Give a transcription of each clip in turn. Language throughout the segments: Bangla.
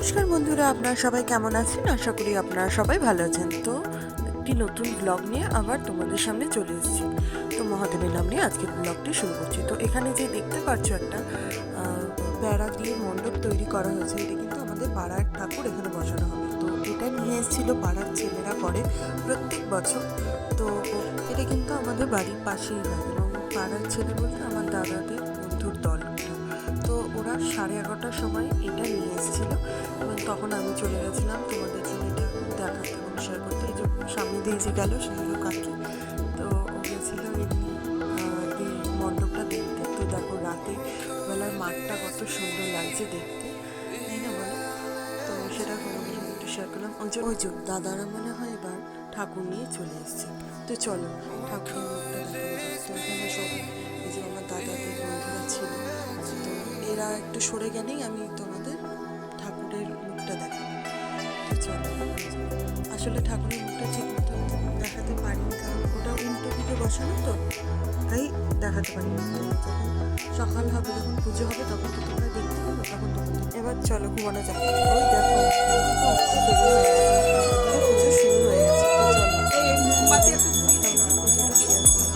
নমস্কার বন্ধুরা, আপনারা সবাই কেমন আছেন? আশা করি আপনারা সবাই ভালো আছেন। তো একটি নতুন ব্লগ নিয়ে আবার তোমাদের সামনে চলে এসেছি। তো মহাদেবের নাম নিয়ে আজকের ব্লগটি শুরু করছি। তো এখানে যে দেখতে পাচ্ছ একটা বেড়া দিয়ে মণ্ডপ তৈরি করা হয়েছে, এটা কিন্তু আমাদের পাড়ার ঠাকুর এখানে বসানো হবে। তো এটা নিয়ে এসেছিল পাড়ার ছেলেরা করে প্রত্যেক বছর। তো এটা কিন্তু আমাদের বাড়ির পাশেই হয় এবং পাড়ার ছেলে বলতে আমার দাদাদের বন্ধুর দল। তো ওরা 11:30টার সময় এটা নিয়ে এসেছিলো এবং তখন আমি চলে গেছিলাম তোমাদের জন্য এটা দেখাতে এবং শেয়ার করতে। এই যে সামনে দিয়ে যে গেল সেগুলো কাকি, তো ও গেছিলো এই মণ্ডপটা দেখতে। তো দেখো রাতে বেলার মাঠটা কত সুন্দর লাগছে দেখতে, তাই না বলো? তো সেটা তোমাদের সঙ্গে একটু শেয়ার করলাম। ওই যে দাদারা মনে হয় এবার ঠাকুর নিয়ে চলে এসছে। তো চলো ঠাকুরের মুখটা দেখানো যাক। তো এখানে সব এই যে আমার দাদাদের বন্ধুরা ছিল, তো এরা একটু সরে গেলেই আমি তোমাদের ঠাকুরের মুখটা দেখাবো। তো চলো, আসলে ঠাকুরের মুখটা ঠিক মতো দেখাতে পারিনি, কারণ ওটা উল্টো দিকে বসানো, তো তাই দেখাতে পারিনি। তো যখন সকাল হবে, যখন পুজো হবে, তখন তো তোমরা দেখতে পাবো, তখন তোমাদের। এবার চলো ঘুমানো যাক। ওই দেখো পুজো শুরু হয়ে গেছে। তো চলো পুজোটা শেয়ার করি।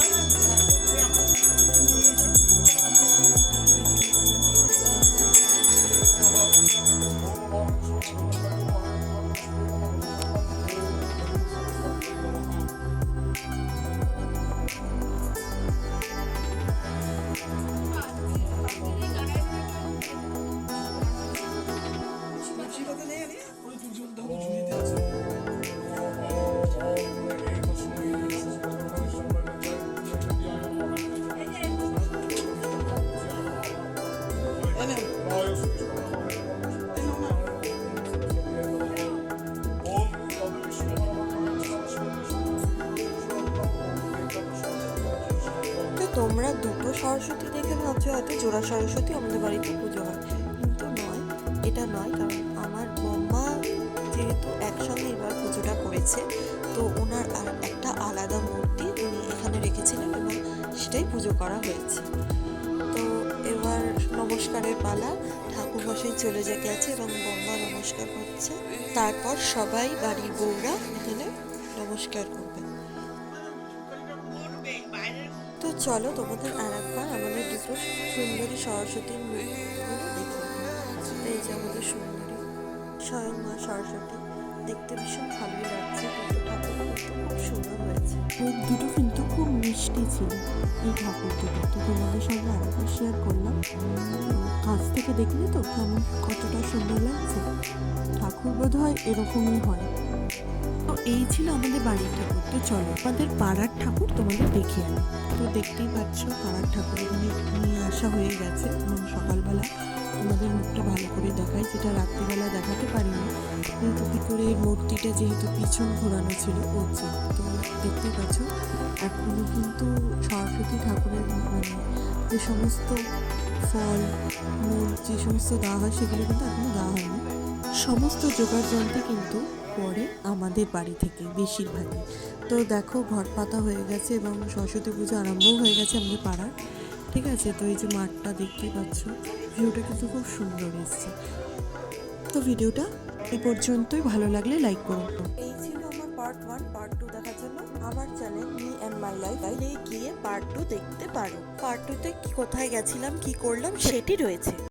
তোমরা দুটো সরস্বতী দেখে ভাবছো হয়তো জোড়া সরস্বতী আমাদের বাড়িতে পুজো হয়, কিন্তু নয়, এটা নয়। কারণ আমার বম্মা যেহেতু একসঙ্গে এবার পুজোটা করেছে, তো ওনার আর একটা আলাদা মূর্তি উনি এখানে রেখেছিলেন এবং সেটাই পুজো করা হয়েছে। তো এবার নমস্কারের পালা, ঠাকুর মশাই চলে গেছে এবং বম্মা নমস্কার করছে। তারপর সবাই বাড়ির বউরা এখানে নমস্কার করবে। তো চলো তোমাদের আর একবার আমাদের দুটো সুন্দরী সরস্বতীর মুখগুলো দেখি। এই যে আমাদের সুন্দরী স্বয়ং মা সরস্বতী, দেখতে ভীষণ ভালোই লাগছে, কিন্তু ঠাকুর কিন্তু খুব সুন্দর হয়েছে। মুখ দুটো কিন্তু খুব মিষ্টি ছিল এই ঠাকুর দুটো। তো তোমাদের সঙ্গে আরেকবার শেয়ার করলাম। কাছ থেকে দেখলে তো কেমন কতটা সুন্দর লাগছে। ঠাকুর বোধ হয় এরকমই হয়। তো এই ছিল আমাদের বাড়ির ঠাকুর। তো চলো আমাদের পাড়ার ঠাকুর তোমাদের দেখিয়ে আনি। তো দেখতেই পাচ্ছ পাড়ার ঠাকুর এখানে নিয়ে আসা হয়ে গেছে এবং সকালবেলা তোমাদের মুখটা ভালো করে দেখায়, যেটা রাত্রিবেলা দেখাতে পারিনি কিন্তু কী করে মূর্তিটা যেহেতু পিছন ঘোরানো ছিল ওর জন্য। তো দেখতেই পাচ্ছ এখনও কিন্তু সরস্বতী ঠাকুরের যে সমস্ত ফল মূল যে সমস্ত দেওয়া হয় সেগুলো কিন্তু এখনও দেওয়া হয়নি। সমস্ত জোগাড় যন্ত্র কিন্তু পরে আমাদের বাড়ি থেকে বেশিরভাগই। তো দেখো ঘর পাতা হয়ে গেছে এবং সরস্বতী পুজো আরম্ভও হয়ে গেছে আমাদের পাড়ার। ঠিক আছে, তো এই যে মাঠটা দেখতেই পাচ্ছ, ভিউটা কিন্তু খুব সুন্দর এসছে। তো ভিডিওটা এই পর্যন্তই, ভালো লাগলে লাইক করুন। এই ছিল আমার পার্ট 1। পার্ট 2 দেখার জন্য আমার channel me and my life গিয়ে পার্ট 2 দেখতে পারো। পার্ট 2তে কোথায় গেছিলাম, কি করলাম সেটি রয়েছে।